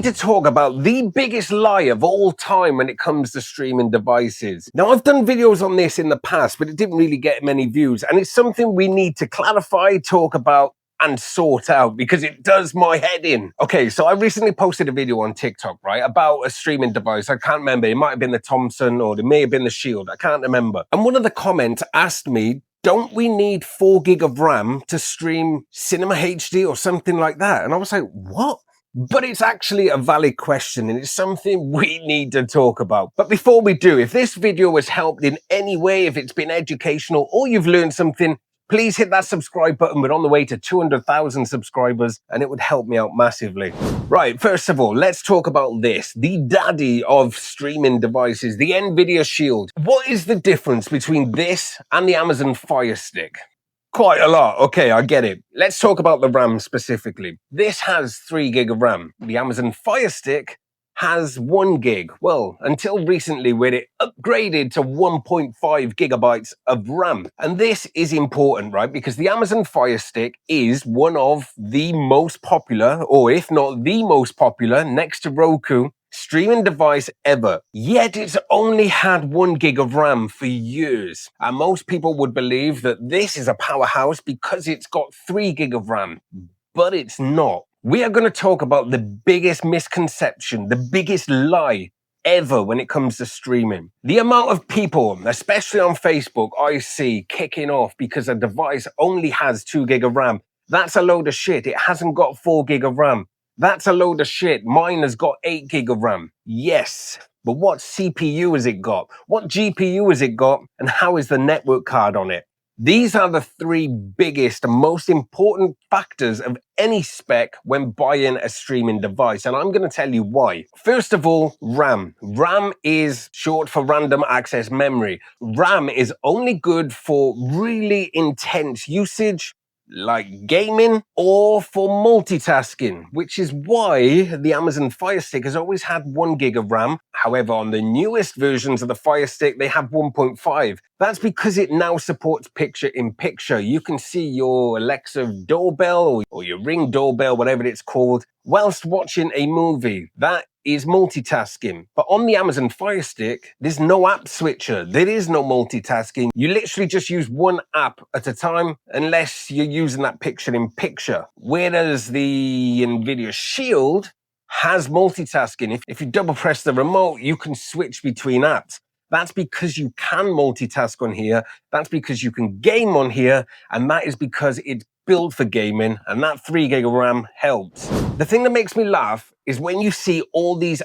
need to talk about the biggest lie of all time when it comes to streaming devices. Now, I've done videos on this in the past, but it didn't really get many views, and it's something we need to clarify, talk about, and sort out because it does my head in. Okay, so I recently posted a video on TikTok, right, about a streaming device. I can't remember. It might have been the Thompson or it may have been the Shield. I can't remember. And one of the comments asked me, don't we need 4 gig of RAM to stream Cinema HD or something like that? And I was like, what? But it's actually a valid question and it's something we need to talk about. But before we do, if this video has helped in any way, if it's been educational or you've learned something, please hit that subscribe button. We're on the way to 200,000 subscribers and it would help me out massively. Right, first of all, let's talk about this. The daddy of streaming devices, the NVIDIA Shield. What is the difference between this and the Amazon Fire Stick? Quite a lot. Okay, I get it. Let's talk about the RAM specifically. This has 3 gig of RAM. The Amazon Fire Stick has 1 gig. Well, until recently where it upgraded to 1.5 gigabytes of RAM. And this is important, right? Because the Amazon Fire Stick is one of the most popular, or if not the most popular, next to Roku, streaming device ever. Yet it's only had 1 gig of RAM for years. And most people would believe that this is a powerhouse because it's got 3 gig of RAM. But it's not. We are going to talk about the biggest misconception, the biggest lie ever when it comes to streaming. The amount of people, especially on Facebook, I see kicking off because a device only has 2 gig of RAM. That's a load of shit. It hasn't got 4 gig of RAM. That's a load of shit. Mine has got 8 gig of RAM. Yes, but what CPU has it got? What GPU has it got? And how is the network card on it? These are the 3 biggest and most important factors of any spec when buying a streaming device, and I'm going to tell you why. First of all, RAM. RAM is short for random access memory. RAM is only good for really intense usage, like gaming, or for multitasking, which is why the Amazon Fire Stick has always had 1 gig of RAM. However, on the newest versions of the Fire Stick, they have 1.5. That's because it now supports picture-in-picture. You can see your Alexa doorbell or your Ring doorbell, whatever it's called, whilst watching a movie. That is multitasking. But on the Amazon Fire Stick, there's no app switcher. There is no multitasking. You literally just use one app at a time unless you're using that picture-in-picture. Whereas the NVIDIA Shield has multitasking. If you double press the remote, you can switch between apps. That's because you can multitask on here. That's because you can game on here. And that is because it's built for gaming. And that 3 gig of RAM helps. The thing that makes me laugh is when you see all these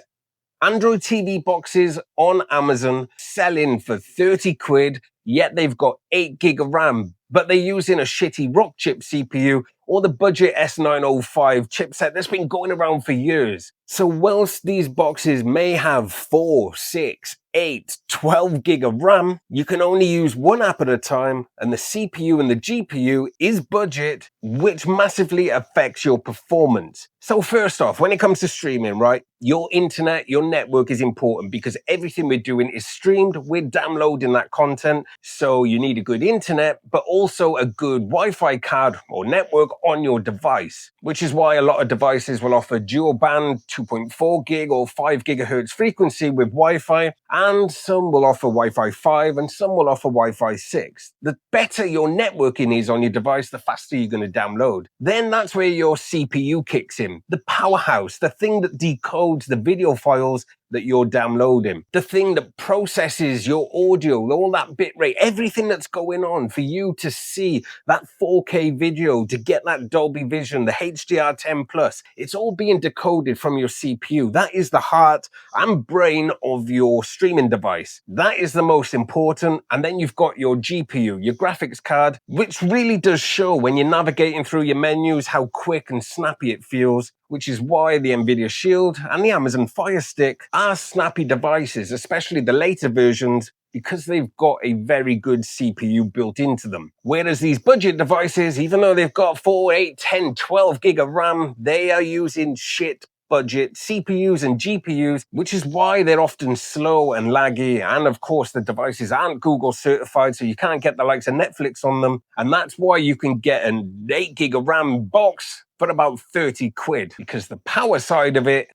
Android TV boxes on Amazon selling for 30 quid, yet they've got 8 gig of RAM, but they're using a shitty Rockchip CPU or the budget S905 chipset that's been going around for years. So whilst these boxes may have 4, 6, 8, 12 gig of RAM, you can only use one app at a time, and the CPU and the GPU is budget, which massively affects your performance. So first off, when it comes to streaming, right, your internet, your network is important because everything we're doing is streamed, we're downloading that content, so you need a good internet, but also a good Wi-Fi card or network on your device, which is why a lot of devices will offer dual band 2.4 gig or 5 gigahertz frequency with Wi-Fi, and some will offer Wi-Fi 5 and some will offer Wi-Fi 6. The better your networking is on your device, the faster you're going to download. Then that's where your CPU kicks in, the powerhouse, the thing that decodes the video files that you're downloading, the thing that processes your audio, all that bitrate, everything that's going on for you to see that 4K video, to get that Dolby Vision, the HDR10 Plus. It's all being decoded from your CPU. That is the heart and brain of your streaming device. That is the most important. And then you've got your GPU, your graphics card, which really does show when you're navigating through your menus how quick and snappy it feels, which is why the NVIDIA Shield and the Amazon Fire Stick are snappy devices, especially the later versions, because they've got a very good CPU built into them. Whereas these budget devices, even though they've got 4, 8, 10, 12 gig of RAM, they are using shit budget CPUs and GPUs, which is why they're often slow and laggy. And of course, the devices aren't Google certified, so you can't get the likes of Netflix on them. And that's why you can get an 8 gig of RAM box for about 30 quid, because the power side of it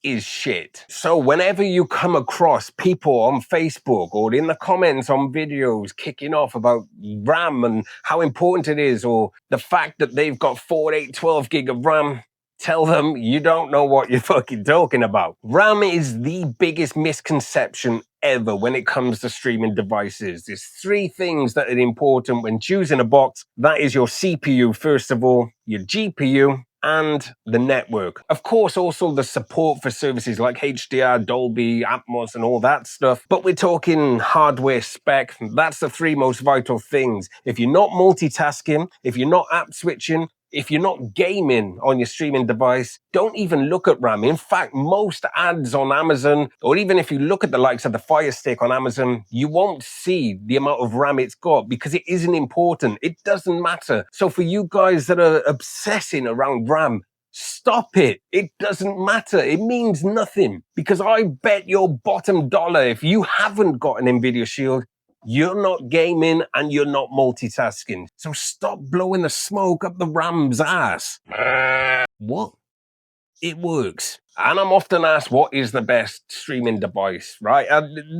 is shit. So whenever you come across people on Facebook or in the comments on videos kicking off about RAM and how important it is, or the fact that they've got 4, 8, 12 gig of RAM, tell them you don't know what you're fucking talking about. RAM is the biggest misconception ever when it comes to streaming devices. There's 3 things that are important when choosing a box. That is your CPU, first of all, your GPU, and the network. Of course, also the support for services like HDR, Dolby, Atmos, and all that stuff. But we're talking hardware spec. That's the 3 most vital things. If you're not multitasking, if you're not app switching, if you're not gaming on your streaming device, don't even look at RAM. In fact, most ads on Amazon, or even if you look at the likes of the Fire Stick on Amazon, you won't see the amount of RAM it's got because it isn't important. It doesn't matter. So for you guys that are obsessing around RAM, stop it. It doesn't matter. It means nothing. Because I bet your bottom dollar, if you haven't got an NVIDIA Shield, you're not gaming and you're not multitasking. So stop blowing the smoke up the RAM's ass. What? It works. And I'm often asked, what is the best streaming device, right?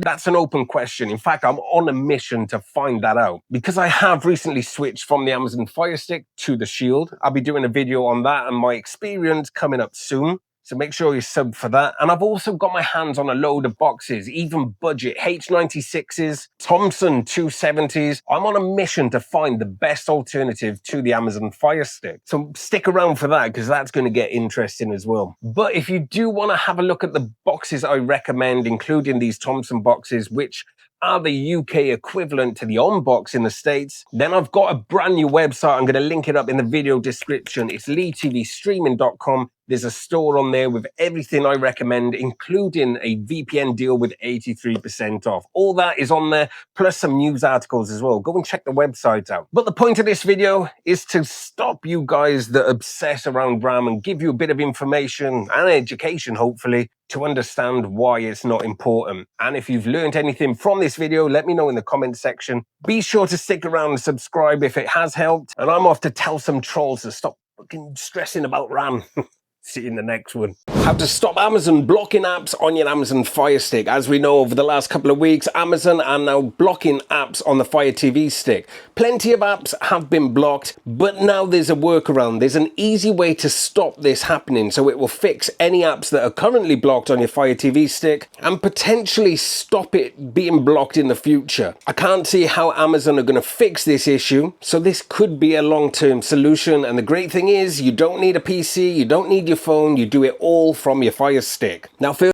That's an open question. In fact, I'm on a mission to find that out because I have recently switched from the Amazon Fire Stick to the Shield. I'll be doing a video on that and my experience coming up soon. So make sure you sub for that. And I've also got my hands on a load of boxes, even budget H96s, Thomson 270s. I'm on a mission to find the best alternative to the Amazon Fire Stick. So stick around for that because that's going to get interesting as well. But if you do want to have a look at the boxes I recommend, including these Thomson boxes, which are the UK equivalent to the Onbox in the States, then I've got a brand new website. I'm going to link it up in the video description. It's leetvstreaming.com. There's a store on there with everything I recommend, including a VPN deal with 83% off. All that is on there, plus some news articles as well. Go and check the website out. But the point of this video is to stop you guys that obsess around RAM and give you a bit of information and education, hopefully, to understand why it's not important. And if you've learned anything from this video, let me know in the comment section. Be sure to stick around and subscribe if it has helped. And I'm off to tell some trolls to stop fucking stressing about RAM. See you in the next one. How to stop Amazon blocking apps on your Amazon Fire Stick. As we know, over the last couple of weeks, Amazon are now blocking apps on the Fire TV Stick. Plenty of apps have been blocked, but now there's a workaround. There's an easy way to stop this happening, so it will fix any apps that are currently blocked on your Fire TV Stick and potentially stop it being blocked in the future. I can't see how Amazon are going to fix this issue, so this could be a long-term solution. And the great thing is, you don't need a PC, you don't need your phone, you do it all from your Fire Stick. Now,